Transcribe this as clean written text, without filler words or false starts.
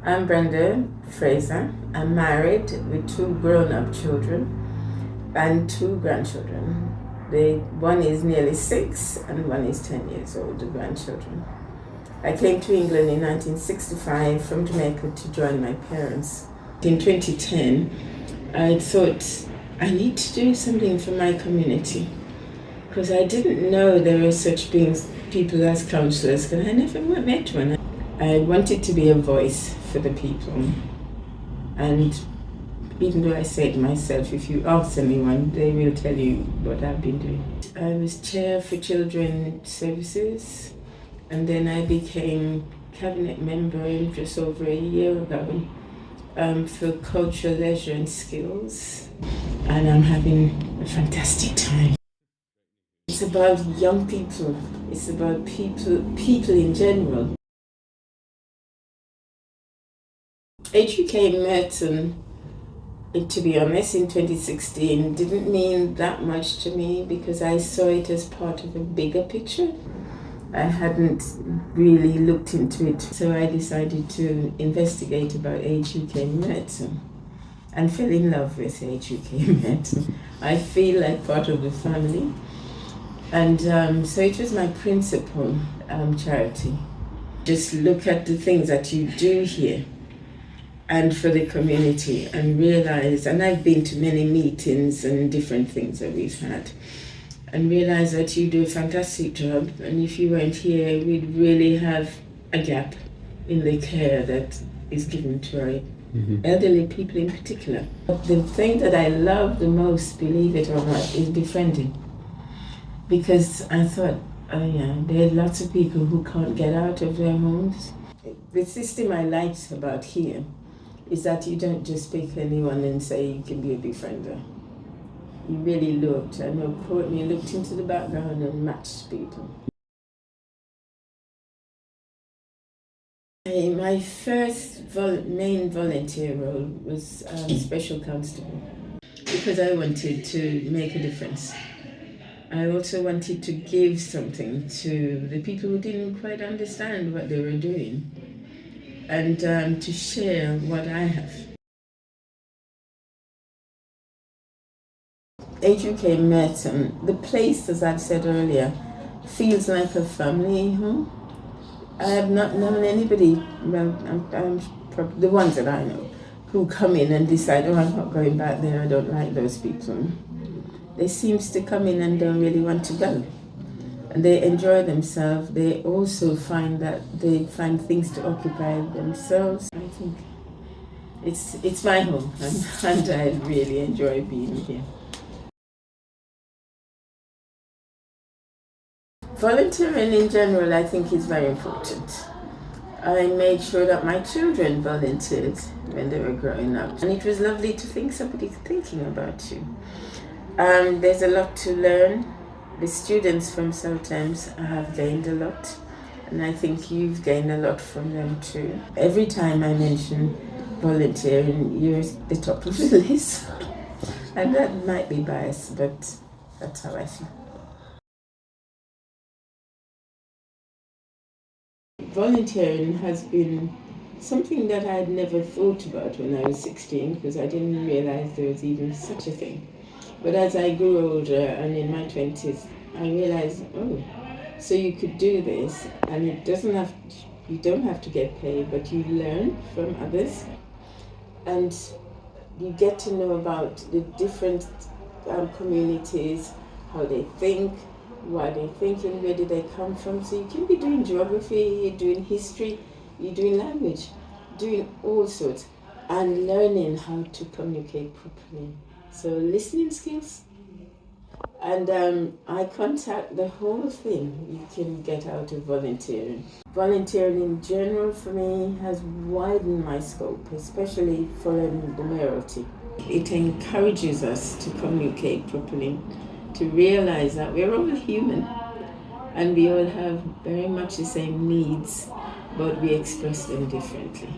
I'm Brenda Fraser. I'm married with two grown-up children and two grandchildren. One is nearly 6 and one is 10 years old, the grandchildren. I came to England in 1965 from Jamaica to join my parents. In 2010, I thought I need to do something for my community because I didn't know there were such people as councillors, because I never met one. I wanted to be a voice for the people, and even though I said myself, if you ask anyone, they will tell you what I've been doing. I was chair for children services, and then I became cabinet member just over a year ago for culture, leisure and skills, and I'm having a fantastic time. It's about young people, it's about people in general. HUK Merton, to be honest, in 2016 didn't mean that much to me because I saw it as part of a bigger picture. I hadn't really looked into it, so I decided to investigate about HUK Merton and fell in love with HUK Merton. I feel like part of the family, and so it was my principal charity. Just look at the things that you do here and for the community and realize, and I've been to many meetings and different things that we've had, and realize that you do a fantastic job, and if you weren't here, we'd really have a gap in the care that is given to our elderly people in particular. But the thing that I love the most, believe it or not, is befriending. Because I thought, oh yeah, there are lots of people who can't get out of their homes. The system I liked about here is that you don't just pick anyone and say you can be a befriender. You really looked. I know Courtney looked into the background and matched people. My first main volunteer role was special constable because I wanted to make a difference. I also wanted to give something to the people who didn't quite understand what they were doing, and to share what I have. HUK Merton, the place, as I've said earlier, feels like a family home. I have not known anybody, well, the ones that I know, who come in and decide, oh, I'm not going back there, I don't like those people. They seem to come in and don't really want to go. And they enjoy themselves. They also find that they find things to occupy themselves. I think it's my home, and I really enjoy being here. Volunteering in general, I think, is very important. I made sure that my children volunteered when they were growing up, and it was lovely to think somebody's thinking about you. There's a lot to learn. The students from South Thames have gained a lot, and I think you've gained a lot from them too. Every time I mention volunteering, you're at the top of the list, and that might be biased, but that's how I feel. Volunteering has been something that I'd never thought about when I was 16, because I didn't realize there was even such a thing. But as I grew older and in my 20s, I realized, oh, so you could do this, and you don't have to get paid, but you learn from others, and you get to know about the different communities, how they think, why they think, and where did they come from. So you can be doing geography, you're doing history, you're doing language, doing all sorts, and learning how to communicate properly. So listening skills and eye contact, the whole thing you can get out of volunteering. Volunteering in general for me has widened my scope, especially following the mayoralty. It encourages us to communicate properly, to realize that we're all human and we all have very much the same needs, but we express them differently.